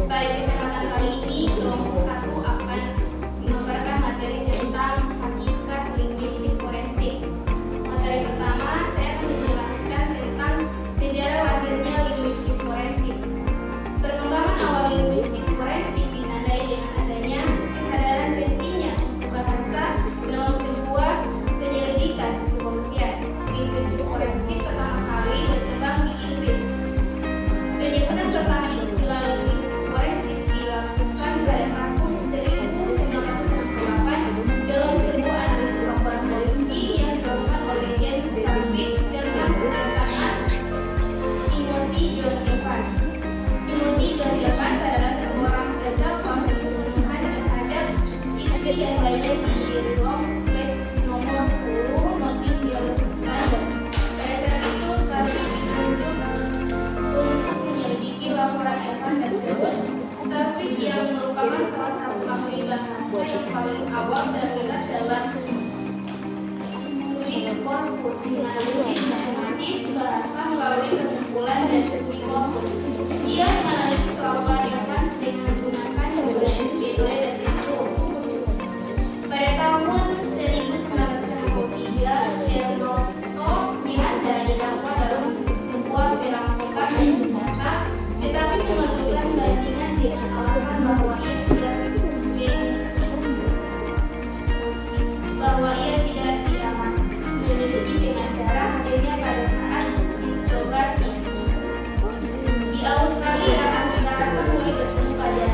Pada kesempatan kali ini, kelompok 1 akan memaparkan materi tentang hakikat linguistik forensik. Materi pertama, saya akan menjelaskan tentang sejarah lahirnya linguistik forensik. Perkembangan awal linguistik forensik ditandai dengan adanya kesadaran pentingnya unsur bahasa dalam sebuah penyelidikan kepolisian. Linguistik forensik pertama kali berkembang di Inggris. Penyebutan pertama istilah linguistik forensik dilakukan pada tahun 1968 dalam sebuah analisis laporan polisi yang dilakukan oleh James Parfitt tentang perkataan Timothy John Evans. Timothy John Evans adalah seorang terdakwa pembunuhan terhadap istri yang lainnya di Rome Place nomor 10 Notting Hill, London. Pada saat itu, Parfitt ditunjuk untuk menyelidiki laporan Evans tersebut. Parfitt yang merupakan salah satu ahli bahasa yang paling awal terlibat dalam studi korpus menganalisis matematis bahasa melalui pengumpulan dan studi korpus. Ia menganalisis laporan Evans dengan menggunakan beberapa metode tertentu. Pada tahun 1963, Ernesto Miranda didakwa dalam sebuah perampokan yang nyata, tetapi mengajukan bandingan dengan alasan bahwa ia tidak meneliti pengacara hasilnya pada saat interogasi. Di Australia, Anggota Rasa mulai bertemu pada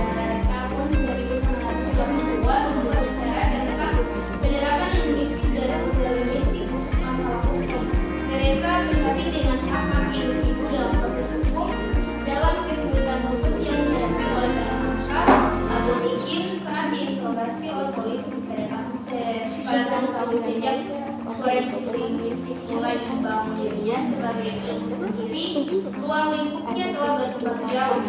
tahun 1982 untuk berbicara tentang penerapan linguistik dan sosial-linguistik masalah hukum. Mereka prihatin dengan hak-hak individu dalam proses hukum dalam kesulitan khusus yang dihadapi oleh tersangka Aborigin saat diinterogasi oleh polisi pada tahun sejak forensik linguistik mulai membangun dirinya sebagai ilmu sendiri, ruang lingkupnya telah berkembang jauh.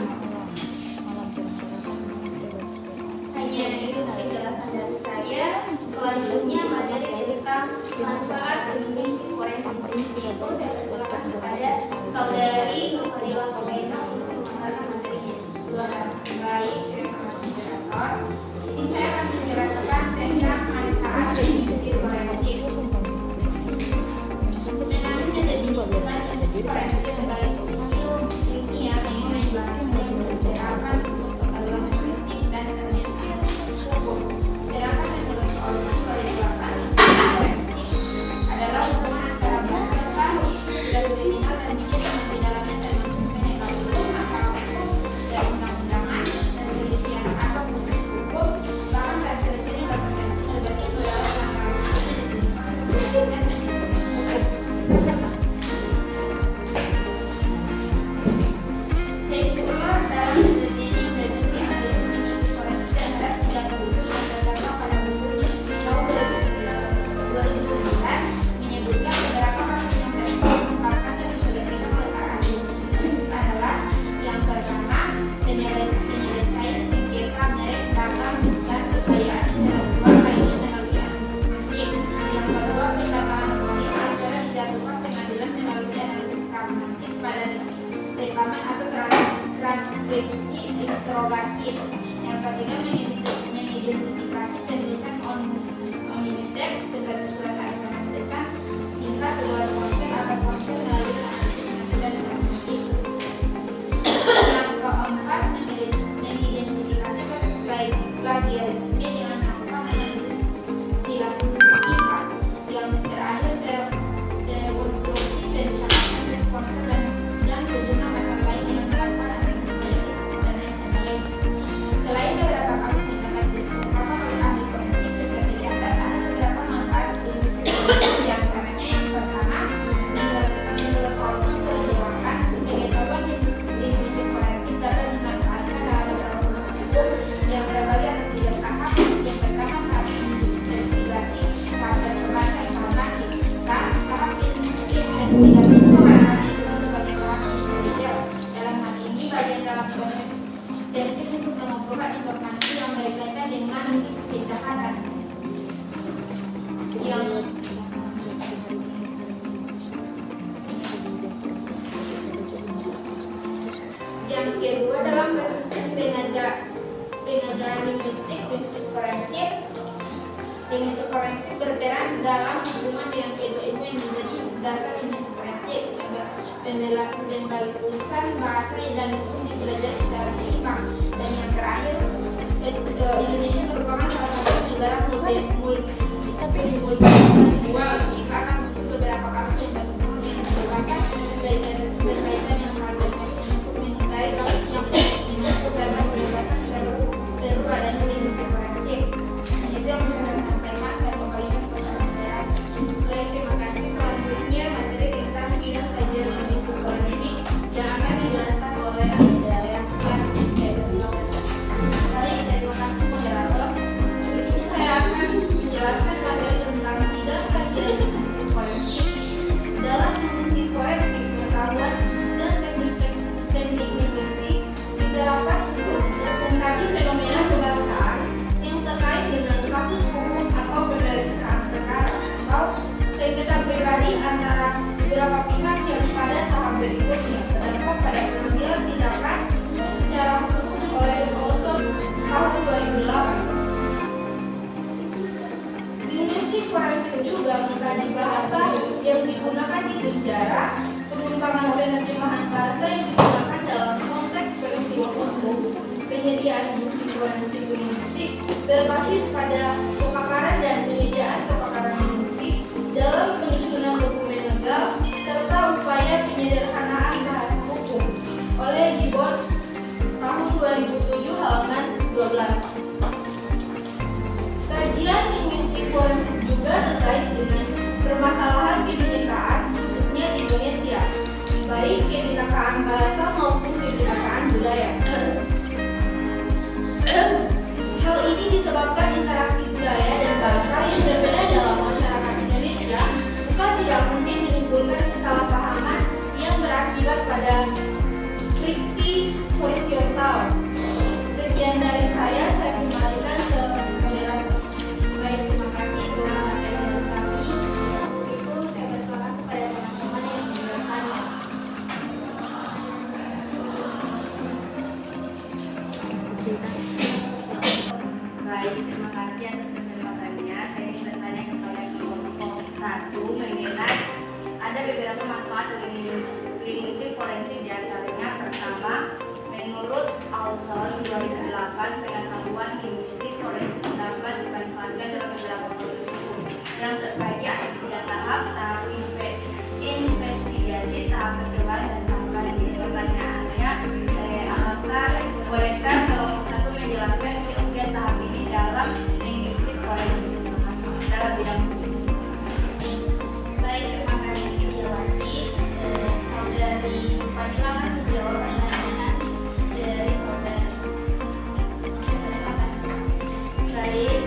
Hanya itu penjelasan dari saya. Selanjutnya materi tentang manfaat linguistik forensik. Itu saya persilakan kepada saudari Nurila Kobaina untuk memaparkan materinya. Silakan. Baik, terima kasih moderator. Di sini saya akan menjelaskan tentang manfaat linguistik forensik. Mengenai mendefinisikan linguistik forensik sebagai suatu ilmu ilmiah yang menjelaskan dan menerapkan untuk pengetahuan forensik dan ilmu hukum. Sedangkan menurut Orman 2008, forensik adalah hubungan antara bahasa dan kriminal dan hukum yang di dalamnya termasuk penegakan hukum, masalah hukum, dan undang-undangan, dan selisihan atau proses hukum, bahkan selisihan investigasi itu akan disebut sebagai tahap intelligence. Dalam hal ini bagian dalam proses detektif untuk mengumpulkan informasi yang berkaitan dengan kejahatan yang kedua dalam pengajaran linguistik forensik. Linguistik forensik berperan dalam hubungan dengan kedua ilmu yang menjadi dasar linguistik forensik. Pembalasan bahasa dan hukum dipelajari secara seimbang. Dan yang terakhir, Indonesia merupakan salah satu negara multilingual jika akan muncul beberapa kasus yang berhubungan dengan kebebasan berkaitan dengan hal tersebut untuk menghindari kasus yang menyangkut data kebebasan perlu adanya linguistik forensik. Itu yang bisa saya sampaikan. Saya kembalikan kepada saya. Baik, terima kasih. Selanjutnya materi tentang bidang kajian linguistik forensik yang akan dijelaskan oleh Anda yang akan saya persilakan. Baik, terima kasih moderator. Di sini saya akan menjelaskan materi tentang bidang kajian linguistik forensik. Dalam linguistik forensik, pengetahuan dan teknik linguistik diterapkan untuk mengkaji fenomena kebahasaan yang terkait dengan kasus hukum atau pemeriksaan perkara atau sengketa pribadi antara beberapa pihak yang pada tahap berikutnya terdampak pada pengambilan tindakan secara hukum oleh Oso tahun 2008. Linguistik forensik juga mengkaji bahasa yang digunakan di penjara, pengembangan penerjemahan bahasa yang digunakan dalam konteks peristiwa hukum, penyediaan bukti forensik linguistik berbasis pada kepakaran dan penyediaan kepakaran linguistik dalam penyusunan dokumen legal serta upaya penyederhanaan bahasa hukum oleh Gibbons tahun 2007 halaman 12. Kajian linguistik forensik juga terkait dengan permasalahan kebinekaan khususnya di Indonesia, baik kebinekaan bahasa maupun kebinekaan budaya. Hal ini disebabkan interaksi budaya dan bahasa yang berbeda dalam masyarakat Indonesia bukan tidak mungkin menimbulkan kesalahpahaman yang berakibat pada friksi horizontal. Sekian dari saya kembalikan ke moderator. Baik, terima kasih telah materi dari kami. Untuk itu saya persilakan kepada teman-teman yang ingin bertanya. Baik, terima kasih atas kesempatannya. Saya ingin bertanya kepada kelompok 1 mengenai ada beberapa manfaat dari linguistik forensik, diantaranya pertama, menurut Alson 2008, pengetahuan linguistik forensik dapat dimanfaatkan dalam beberapa proses hukum yang terbagi atas 3 tahap: tahap investigasi, tahap percobaan, dan tahap banding. Pertanyaannya, bolehkah kelompok 1 menjelaskan ketiga tahap ini dalam linguistik forensik dalam bidang hukum? Baik, terima kasih Yowati. Saudari Fadila akan menjawab pertanyaan dari saudari. Baik,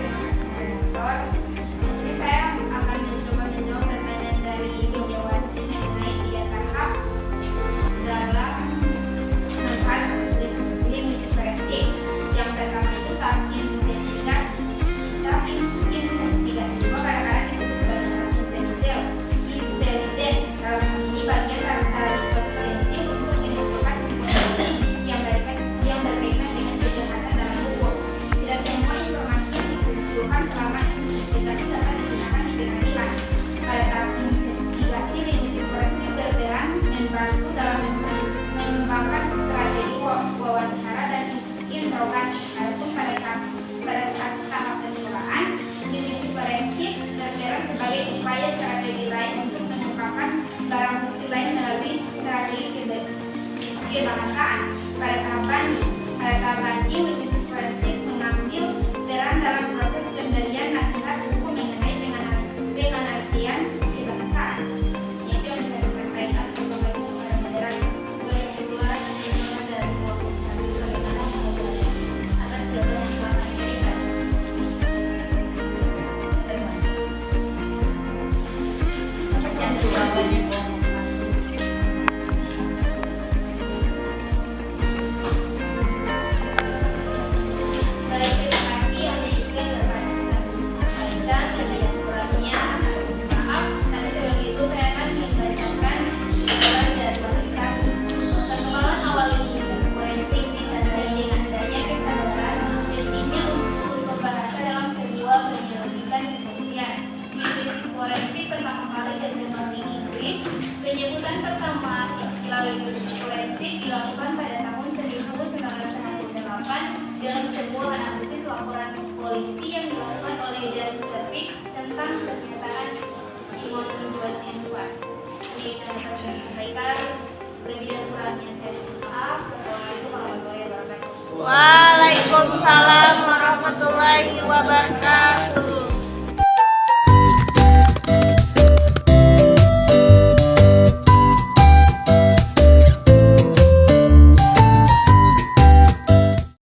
terima kasih. Di sini saya akan mencoba menjawab pertanyaan dari Yowati mengenai 3 tahap dalam manfaat linguistik forensik. Yang pertama itu tahap investigasi. Tahap investigasi juga kadang-kadang disebut sebagai tahap intelijen. Dalam hal ini bagian dari proses detektif untuk mengumpulkan informasi yang berkaitan dengan kejahatan dalam hukum. Tidak semua informasi yang dikumpulkan selama investigasi dapat digunakan di pengadilan. Pada tahap investigasi, linguistik forensik berperan membantu dalam mengembangkan strategi wawancara dan interogasi. Adapun pada tahap penilaian, linguistik forensik berperan sebagai upaya strategi lain untuk mengungkapkan barang bukti lain melalui strategi kebahasaan. Pada tahap banding, linguistik forensik mengambil peran dalam proses pemberian nasihat hukum mengenai penganalisan kebahasaan. Itu yang bisa disampaikan kepada moderator. Boleh keluar dari kelompok tadi bagaimana atas jawaban yang telah kami berikan. Atas yang jawabannya kelompok 1. Penelitian pertama istilah linguistik forensik dilakukan pada tahun 1968 dengan sebuah analisis laporan polisi yang dilakukan oleh James Sterling tentang pernyataan Imon Dwight and Russ. Ini yang akan saya sampaikan. Lebih dan kurangnya saya mohon maaf. Wassalamualaikum warahmatullahi wabarakatuh. Waalaikumsalam warahmatullahi wabarakatuh.